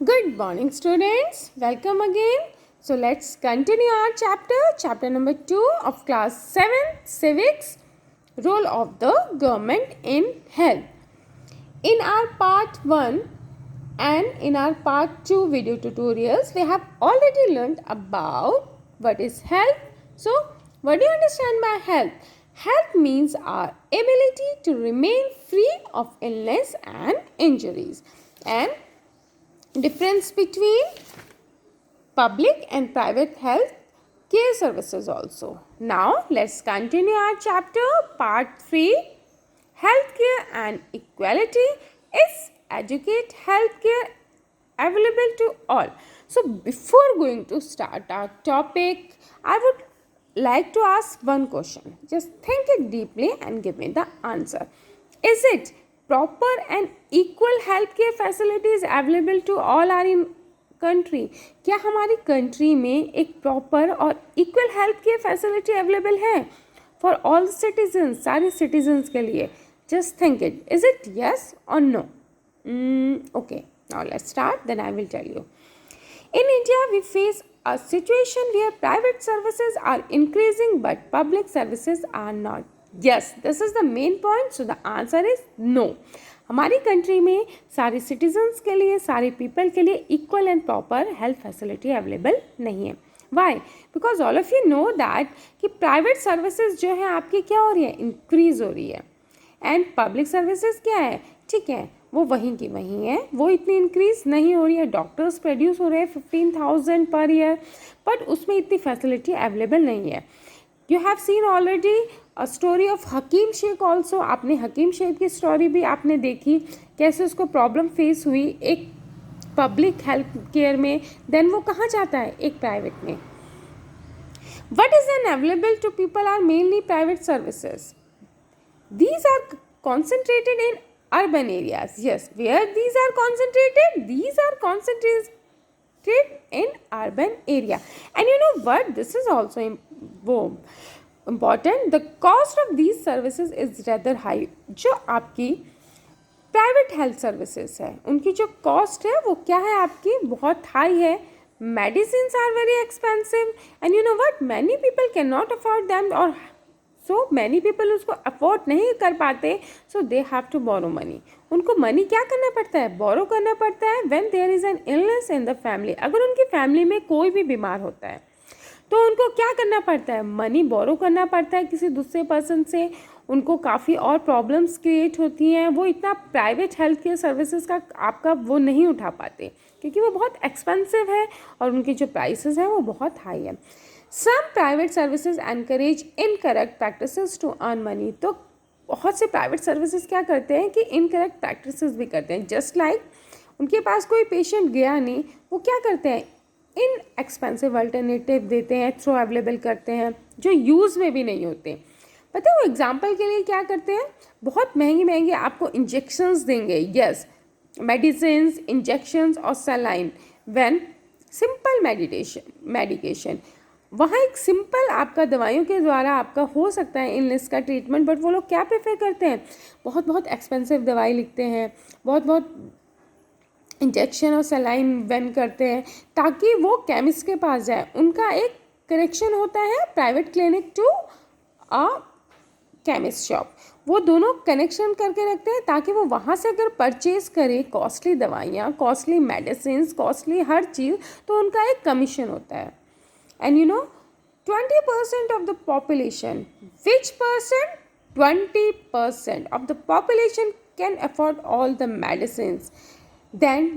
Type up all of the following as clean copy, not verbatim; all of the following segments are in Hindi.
Good morning, students. Welcome again. So, let's continue our chapter number 2 of class 7 Civics, Role of the Government in Health. In our part 1 and in our part 2 video tutorials, we have already learned about what is health. So, what do you understand by health? Health means our ability to remain free of illness and injuries. And difference between public and private health care services also. Now let's continue our chapter part 3, healthcare and equality is educate healthcare available to all. So before going to start our topic, I would like to ask one question. Just think it deeply and give me the answer. Is it proper and equal healthcare facilities available to all are in country? क्या हमारी कंट्री में एक प्रॉपर और equal health care facility available है फॉर ऑल सिटीजन, सारे सिटीजन्स के लिए? Just think it. Is it yes और no? Okay, now let's start, then I will tell you. In India, we face a situation where private services are increasing but public services are not. Yes, this is the main point. So the answer is no. हमारी कंट्री में सारे सिटीजन्स के लिए, सारे पीपल के लिए equal and proper health facility available नहीं है. Why? Because all of you know that कि प्राइवेट सर्विसेज जो है आपकी क्या हो रही है, इंक्रीज हो रही है, एंड पब्लिक सर्विसेज क्या है, ठीक है, वो वहीं की वहीं है, वो इतनी इंक्रीज नहीं हो रही है. डॉक्टर्स प्रोड्यूस हो रहे हैं 15,000 पर ईयर, बट उसमें इतनी फैसिलिटी अवेलेबल नहीं है. You have seen already a story of Hakim Sheikh also. आपने हकीम शेख की स्टोरी भी आपने देखी, कैसे उसको प्रॉब्लम फेस हुई एक पब्लिक हेल्थ केयर में, देन वो कहाँ जाता है, एक प्राइवेट में. What is an available to people are mainly private services. These are concentrated in urban areas. Yes, where these are concentrated? These are concentrated in urban area. And you know what? This is also important. The cost of these services is rather high. जो आपकी प्राइवेट हेल्थ सर्विसेज है, उनकी जो कॉस्ट है वो क्या है आपकी, बहुत हाई है. Medicine are very expensive and you know what, many people can not afford them, और सो मैनी पीपल उसको अफोर्ड नहीं कर पाते, so they have to borrow money. उनको मनी क्या करना पड़ता है, बोरो करना पड़ता है. When there is an illness in the family, अगर उनकी फैमिली में कोई भी बीमार होता है तो उनको क्या करना पड़ता है, मनी बोरो करना पड़ता है किसी दूसरे पर्सन से. उनको काफ़ी और प्रॉब्लम्स क्रिएट होती हैं. वो इतना प्राइवेट हेल्थ केयर सर्विसेज का आपका वो नहीं उठा पाते क्योंकि वो बहुत एक्सपेंसिव है और उनकी जो प्राइसेस हैं वो बहुत हाई है. Some private services encourage incorrect practices to earn money. तो बहुत से प्राइवेट सर्विसेज क्या करते हैं कि इनकरेक्ट प्रैक्टिसेस भी करते हैं. जस्ट लाइक उनके पास कोई पेशेंट गया नहीं, वो क्या करते हैं, इन एक्सपेंसिव अल्टरनेटिव देते हैं, थ्रू अवेलेबल करते हैं जो यूज़ में भी नहीं होते. पता है वो एग्जाम्पल के लिए क्या करते हैं, बहुत महंगी महंगी आपको इंजेक्शंस देंगे. यस, मेडिसिन, इंजेक्शंस और सलाइन. व्हेन सिंपल मेडिकेशन, वहाँ एक सिंपल आपका दवाइयों के द्वारा आपका हो सकता है इलनेस का ट्रीटमेंट, बट वो लोग क्या प्रेफर करते हैं, बहुत बहुत एक्सपेंसिव दवाई लिखते हैं, बहुत बहुत इंजेक्शन और सलाइन वेन करते हैं ताकि वो केमिस्ट के पास जाए. उनका एक कनेक्शन होता है private clinic to a chemist shop, वो दोनों कनेक्शन करके रखते हैं ताकि वो वहाँ से अगर परचेज करे कॉस्टली दवाइयाँ, कॉस्टली मेडिसिन, कॉस्टली हर चीज़, तो उनका एक कमीशन होता है. And you know, 20% of the population, which person? 20% of the population can afford all the medicines. Then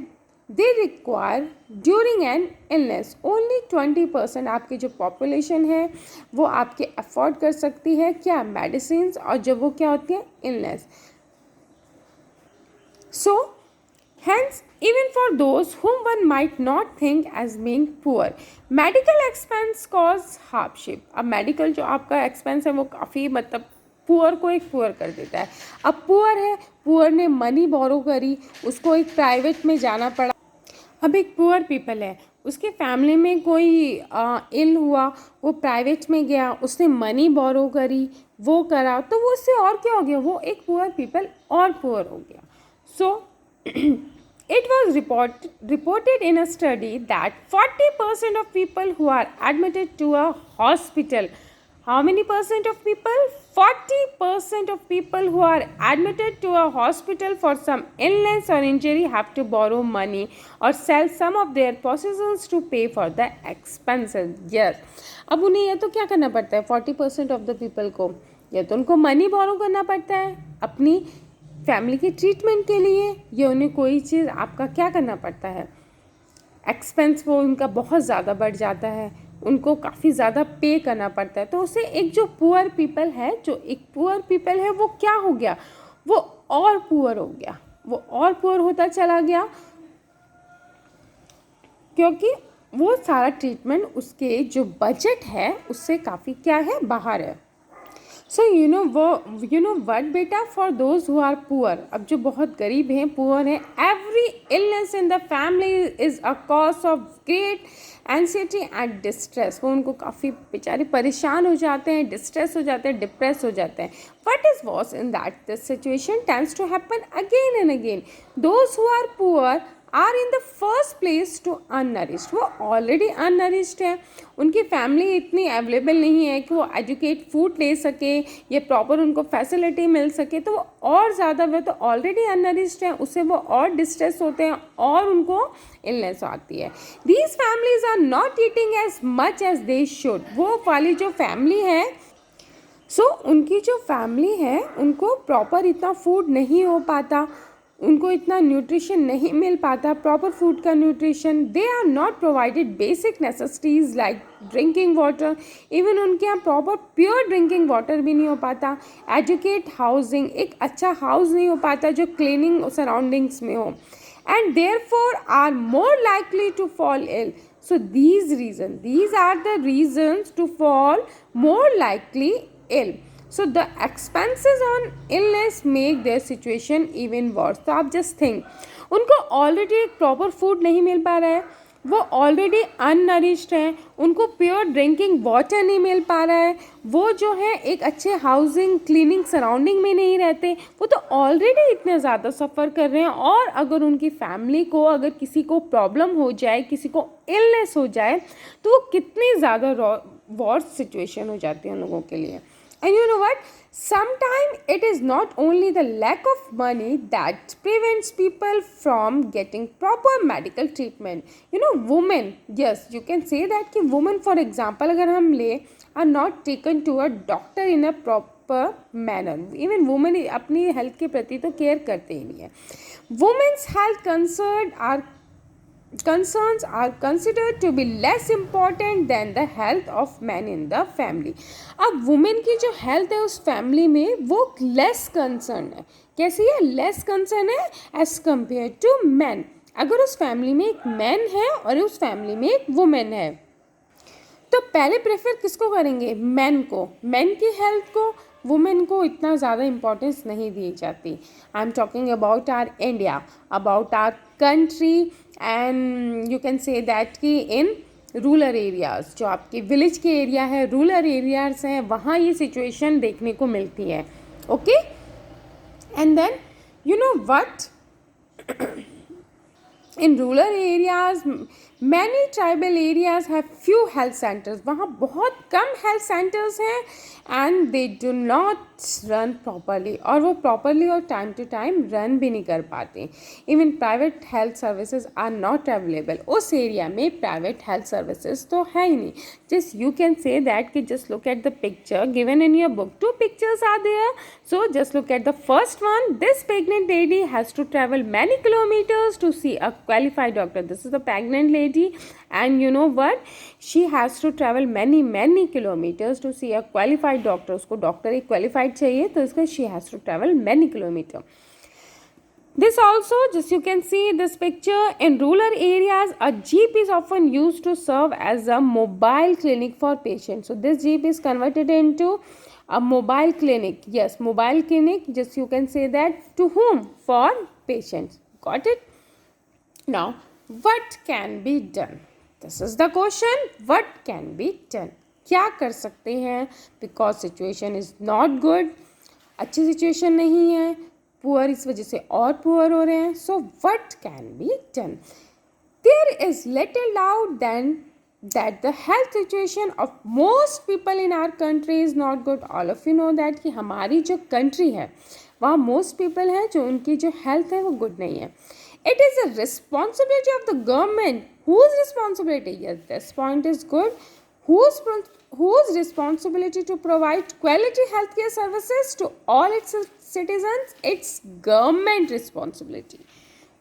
they require during an illness. Only 20% आपकी जो population है वो आपके afford कर सकती है क्या, medicines, और जब वो क्या होती है, illness. So hence, even for those whom one might not think as being poor, medical expense cause hardship. अब मेडिकल जो आपका एक्सपेंस है वो काफ़ी मतलब पुअर को एक पुअर कर देता है. अब पुअर है, पुअर ने मनी बोरो करी, उसको एक प्राइवेट में जाना पड़ा. अब एक पुअर पीपल है, उसके फैमिली में कोई इल हुआ, वो प्राइवेट में गया, उसने मनी बोरो करी, वो करा, तो वो उससे और क्या हो गया, वो एक पुअर पीपल और पुअर हो गया. सो It was reported in a study that 40% of people who are admitted to a hospital, how many percent of people? 40% of people who are admitted to a hospital for some illness or injury have to borrow money or sell some of their possessions to pay for the expenses. Yes. अब उन्हें ये तो क्या करना पड़ता है 40% ऑफ द पीपल को, या तो उनको मनी बोरो करना पड़ता है अपनी फैमिली के ट्रीटमेंट के लिए, या उन्हें कोई चीज़ आपका क्या करना पड़ता है, एक्सपेंस वो उनका बहुत ज़्यादा बढ़ जाता है, उनको काफ़ी ज़्यादा पे करना पड़ता है। तो उसे एक जो पुअर पीपल है, जो एक पुअर पीपल है वो क्या हो गया, वो और पुअर हो गया, वो और पुअर होता चला गया, क्योंकि वो सारा ट्रीटमेंट उसके जो बजट है उससे काफ़ी क्या है, बाहर है। सो यू नो वट बेटा, for those who are poor, अब जो बहुत गरीब हैं, पुअर हैं, every illness in the family is a cause of great anxiety and distress. वो उनको काफ़ी बेचारे परेशान हो जाते हैं, डिस्ट्रेस हो जाते हैं, डिप्रेस हो जाते हैं। What is was in that this situation tends to happen again and again. Those who are poor are in the first place to unnourished. वो ऑलरेडी अननरिश्ड है, उनकी फैमिली इतनी अवेलेबल नहीं है कि वो एजुकेट फूड ले सके या प्रॉपर उनको फैसिलिटी मिल सके, तो वो और ज़्यादा, वो तो ऑलरेडी अननरिश्ड है, उससे वो और डिस्ट्रेस होते हैं और उनको इलनेस आती है। These families are not eating as much as they should. वो वाली जो फैमिली है, उनकी जो फैमिली है उनको प्रॉपर इतना फूड नहीं हो पाता, उनको इतना न्यूट्रिशन नहीं मिल पाता, प्रॉपर फूड का nutrition. They are not provided basic necessities like drinking water, even उनके यहाँ प्रॉपर प्योर ड्रिंकिंग वाटर भी नहीं हो पाता। एजुकेट हाउसिंग, एक अच्छा हाउस नहीं हो पाता जो क्लीनिंग सराउंडिंग्स में हो, and therefore are more likely to fall ill. So these are the reasons to fall more likely ill. So the expenses on illness make their situation even worse. तो आप just think, उनको ऑलरेडी एक प्रॉपर फूड नहीं मिल पा रहा है, वो ऑलरेडी अननरिश्ड हैं, उनको प्योर ड्रिंकिंग वाटर नहीं मिल पा रहा है, वो जो है एक अच्छे हाउसिंग क्लीनिंग सराउंडिंग में नहीं रहते, वो तो ऑलरेडी इतने ज़्यादा सफ़र कर रहे हैं। और अगर उनकी फैमिली को, अगर किसी को प्रॉब्लम हो जाए, किसी को इलनेस हो जाए, तो वो कितनी ज़्यादा वर्स्ट सिचुएशन हो जाती है उन लोगों के लिए। And you know what? Sometimes it is not only the lack of money that prevents people from getting proper medical treatment. You know, women, yes, you can say that कि women, for example, अगर हम ले, are not taken to a doctor in a proper manner. Even women अपनी health के प्रति तो care करते ही नहीं है। Women's health concerns are considered to be less important than the health of men in the family. अब वुमेन की जो हेल्थ है उस फैमिली में वो लेस कंसर्न है। कैसी है? लेस कंसर्न है एज कम्पेयर टू मैन। अगर उस फैमिली में एक मैन है और उस फैमिली में एक वुमेन है, तो पहले प्रेफर किसको करेंगे? मैन को। मैन की हेल्थ को, वुमेन को इतना ज़्यादा इम्पोर्टेंस नहीं दी जाती। I am talking about R India, about our country, and you can say that कि इन रूरल एरियाज़, जो आपके विलेज के एरिया है, रूरल एरियाज़ हैं, वहाँ ये सिचुएशन देखने को मिलती है। Okay, and then you know what, in rural areas many tribal areas have few health centres. वहाँ बहुत कम हेल्थ सेंटर्स हैं and they do not run properly, और वो प्रॉपरली और टाइम टू टाइम रन भी नहीं कर पाते। Even private health services are not available. उस एरिया में प्राइवेट हेल्थ सर्विसेज तो है ही नहीं। Just you can say that कि just look at the picture given in your book. 2 pictures are there, so just look at the first one. This pregnant lady has to travel many kilometers to see a qualified doctor. This is the pregnant lady, and you know what, she has to travel many kilometers to see a qualified doctor. उसको डॉक्टर एक क्वालिफाइड चाहिए, तो इसका she has to travel many kilometers. This also, just you can see this picture, in rural areas a jeep is often used to serve as a mobile clinic for patients. So this jeep is converted into a mobile clinic. Yes, mobile clinic, just you can say that, to whom? For patients. Got it? Now what can be done? This is the question. What can be done? क्या कर सकते हैं? Because situation is not good, अच्छी सिचुएशन नहीं है, पुअर इस वजह से और पुअर हो रहे हैं. So what can be done? There is little doubt then that the health situation of most people in our country is not good. All of you know that कि हमारी जो country है वहाँ most people हैं जो उनकी जो health है वो good नहीं है. It is a responsibility of the government. Whose responsibility? Yes, this point is good. Whose responsibility to provide quality healthcare services to all its citizens? It's government responsibility.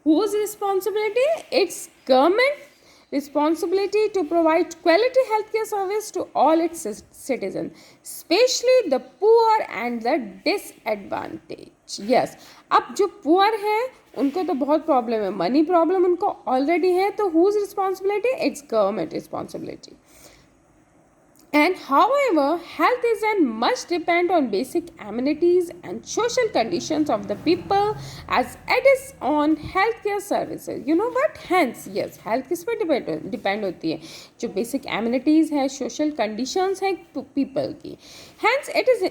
Whose responsibility? It's government responsibility to provide quality healthcare service to all its citizens, especially the poor and the disadvantaged. Yes, अब जो poor है उनको तो बहुत प्रॉब्लम है, मनी प्रॉब्लम उनको ऑलरेडी है, तो whose responsibility? It's government responsibility. And however, health is and must depend on basic amenities and social conditions of the people as it is on healthcare services. You know what? Hence, yes, health किस पे depend होती है? जो basic amenities है, social conditions है people की. Hence, it is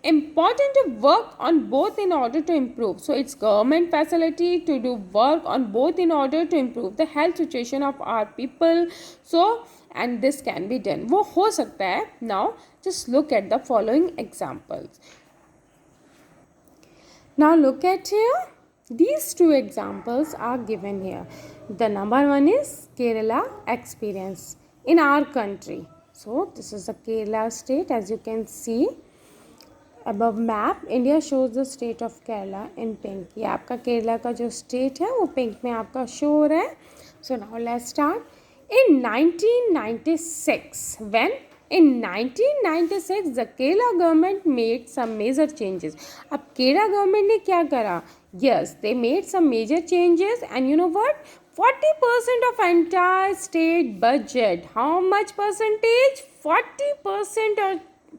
important to work on both in order to improve. So it's government facility to do work on both in order to improve the health situation of our people. So and this can be done. वो हो सकता है. Now just look at the following examples. Now look at here. These two examples are given here. The number one is Kerala experience in our country. So this is the Kerala state. As you can see above map, India shows the state of Kerala in pink. ये आपका केरला का जो state है वो pink में आपका show हो रहा है. So now let's start. In 1996, in 1996 the Kerala government made some major changes. अब केरला गवर्नमेंट ने क्या करा? Yes, they made some major changes and you know what? 40% of entire state budget. How much percentage? 40% or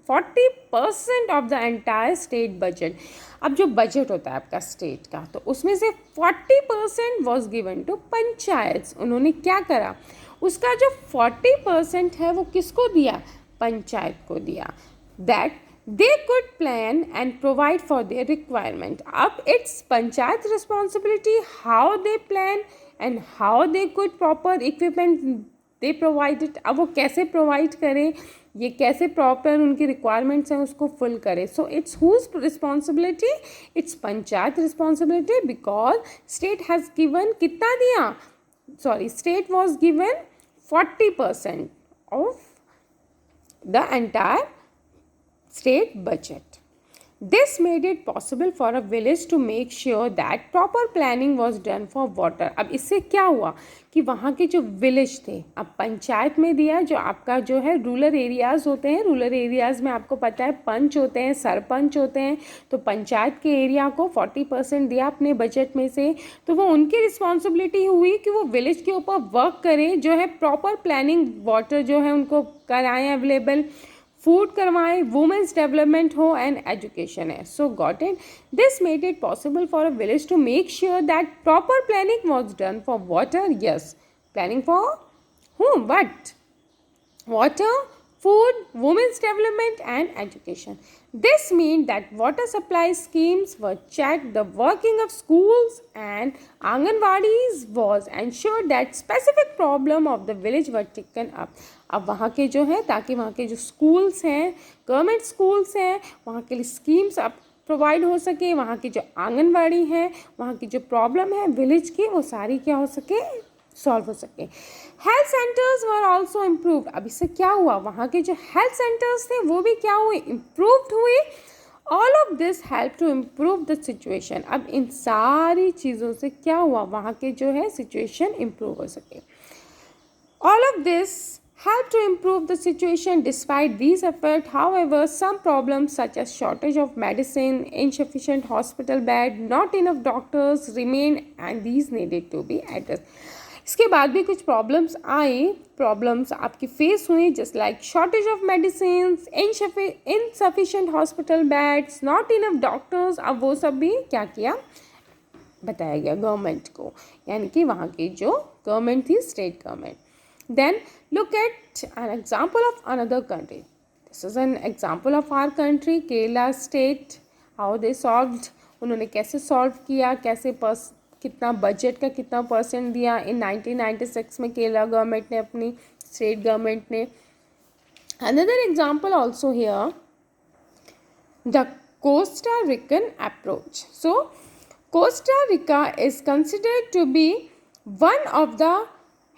40% of the entire state budget. अब जो बजट होता है आपका स्टेट का, तो उसमें से 40% वॉज गिवन टू पंचायत. उन्होंने क्या करा? उसका जो 40% है वो किसको दिया? पंचायत को दिया. That they could plan and provide for their requirement. अब it's panchayat responsibility how they plan and how they could proper equipment they provided. अब वो कैसे प्रोवाइड करें, ये कैसे प्रॉपर उनकी रिक्वायरमेंट्स हैं उसको फुल करें. So it's whose responsibility? It's panchayat responsibility because state has given कितना दिया? State was given 40% of the entire state budget. This made it possible for a village to make sure that proper planning was done for water. अब इससे क्या हुआ कि वहाँ के जो विलेज थे, अब पंचायत में दिया, जो आपका जो है रूरल एरियाज़ होते हैं, रूरल एरियाज़ में आपको पता है पंच होते हैं, सरपंच होते हैं, तो पंचायत के एरिया को 40% दिया अपने बजट में से. तो वो उनकी रिस्पॉन्सिबिलिटी हुई कि वो विलेज के ऊपर वर्क करें, जो है प्रॉपर प्लानिंग, वाटर जो है उनको कराएँ अवेलेबल, फूड करवाएं, वुमेन्स डेवलपमेंट हो एंड एजुकेशन है. So got it. This made it possible for a village to make sure that proper planning was done for water. Yes, planning for whom? What? Water, food, women's development and education. This means that water supply schemes were checked, the working of schools and Anganwadis was ensured that specific problem of the village were taken up. अब वहाँ के जो है, ताकि वहाँ के जो स्कूल्स हैं, गवर्नमेंट स्कूल्स हैं, वहाँ के लिए स्कीम्स अब प्रोवाइड हो सके, वहाँ की जो आंगनवाड़ी है, वहाँ की जो प्रॉब्लम है विलेज की, वो सारी क्या हो सके? सॉल्व हो सके. Health centres were also improved. अब इससे क्या हुआ? वहाँ के जो हेल्थ सेंटर्स थे वो भी क्या हुए? इम्प्रूव्ड हुए. All of this help to improve the situation. अब इन सारी चीज़ों से क्या हुआ? वहाँ के जो है सिचुएशन इम्प्रूव हो सके. All of this help to improve the situation. Despite these efforts, however, some problems such as shortage of medicine, insufficient hospital bed, not enough doctors remain and these needed to be addressed. इसके बाद भी कुछ प्रॉब्लम्स आए, प्रॉब्लम्स आपकी फेस हुई, just like shortage of medicine, insufficient hospital beds, not enough doctors. अब वो सब भी क्या किया? बताया गया गवर्नमेंट को, यानी कि वहाँ की जो गवर्नमेंट थी, state government. Then look at an example of another country. This is an example of our country, Kerala state, how they solved उन्होंने कैसे सॉल्व किया, कैसे कितना बजट का कितना परसेंट दिया इन 1996 में केरला गवर्नमेंट ने, अपनी स्टेट गवर्नमेंट ने. Another example also here, the Costa Rican approach. So Costa Rica is considered to be one of the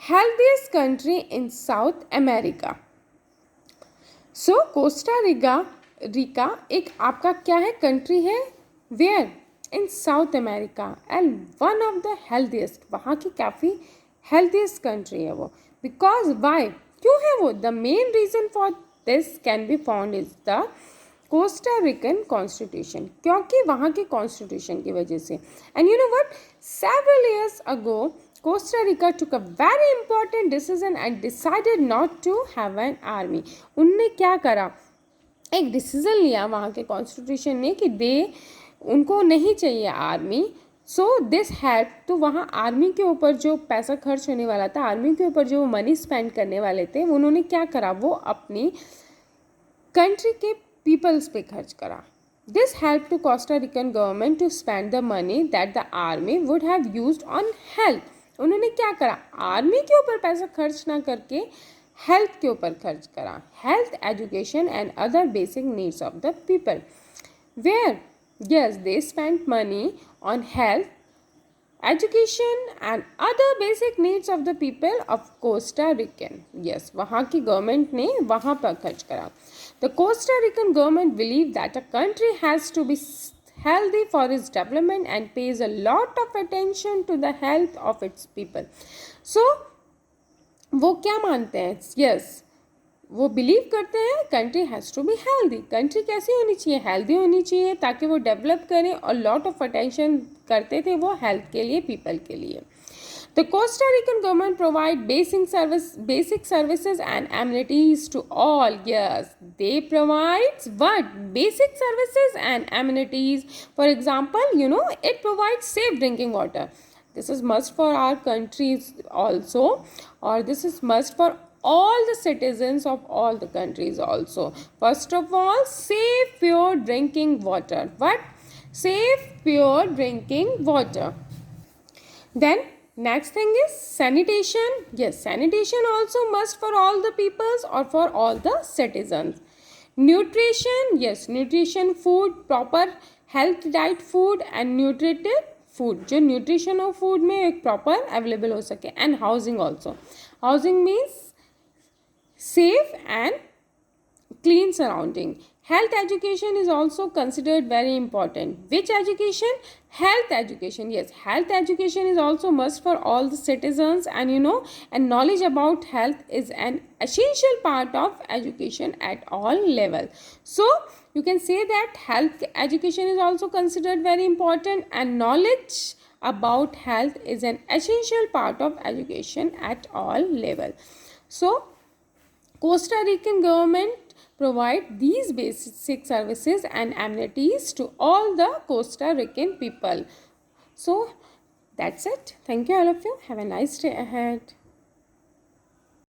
healthiest country in South America. So Costa Rica एक आपका क्या है, कंट्री है, where in South America, and one of the healthiest, वहाँ की काफ़ी healthiest country है वो. Because why, क्यों है वो? The main reason for this can be found is the Costa Rican constitution, क्योंकि वहाँ की कॉन्स्टिट्यूशन की वजह से. And you know what, several years ago Costa Rica took a very important decision and decided not to have an army. उनने क्या करा, एक डिसीजन लिया वहाँ के कॉन्स्टिट्यूशन ने कि उनको नहीं चाहिए आर्मी. सो दिस हेल्प, तो वहाँ आर्मी के ऊपर जो पैसा खर्च होने वाला था, आर्मी के ऊपर जो मनी स्पेंड करने वाले थे, उन्होंने क्या करा, वो अपनी कंट्री के पीपल्स पे खर्च करा. This help to Costa Rican government to spend the money that the army would have used on health. उन्होंने क्या करा, आर्मी के ऊपर पैसा खर्च ना करके हेल्थ के ऊपर खर्च करा. Health, education and other basic needs of the people. Where yes, they spent money on health, education and other basic needs of the people of Costa Rican. Yes, वहाँ की गवर्नमेंट ने वहाँ पर खर्च करा. The Costa Rican government believed that a country has to be healthy for its development and pays a lot of attention to the health of its people. So वो क्या मानते हैं, yes, वो बिलीव करते हैं country has to be healthy. Country कैसी होनी चाहिए, हेल्दी होनी चाहिए, ताकि वो डेवलप करें, और लॉट ऑफ अटेंशन करते थे वो हेल्थ के लिए, पीपल के लिए. The Costa Rican government provide basic services and amenities to all. Yes, they provides what, basic services and amenities. For example, you know, it provides safe drinking water. This is must for our countries also, or this is must for all the citizens of all the countries also. First of all, safe pure drinking water. What? Safe pure drinking water. Then next thing is sanitation. Yes, sanitation also must for all the peoples or for all the citizens. Nutrition. Yes, nutrition, food, proper health diet food and nutritive food, जो न्यूट्रिशन ऑफ फूड में एक प्रॉपर अवेलेबल हो सके. And housing also. Housing means safe and clean surrounding. Health education is also considered very important. Which education? Health education. Yes, health education is also must for all the citizens, and you no, and knowledge about health is an essential part of education at all level. So you can say that health education is also considered very important, and knowledge about health is an essential part of education at all level. So Costa Rican government provide these basic services and amenities to all the Costa Rican people. So that's it. Thank you all of you. Have a nice day ahead.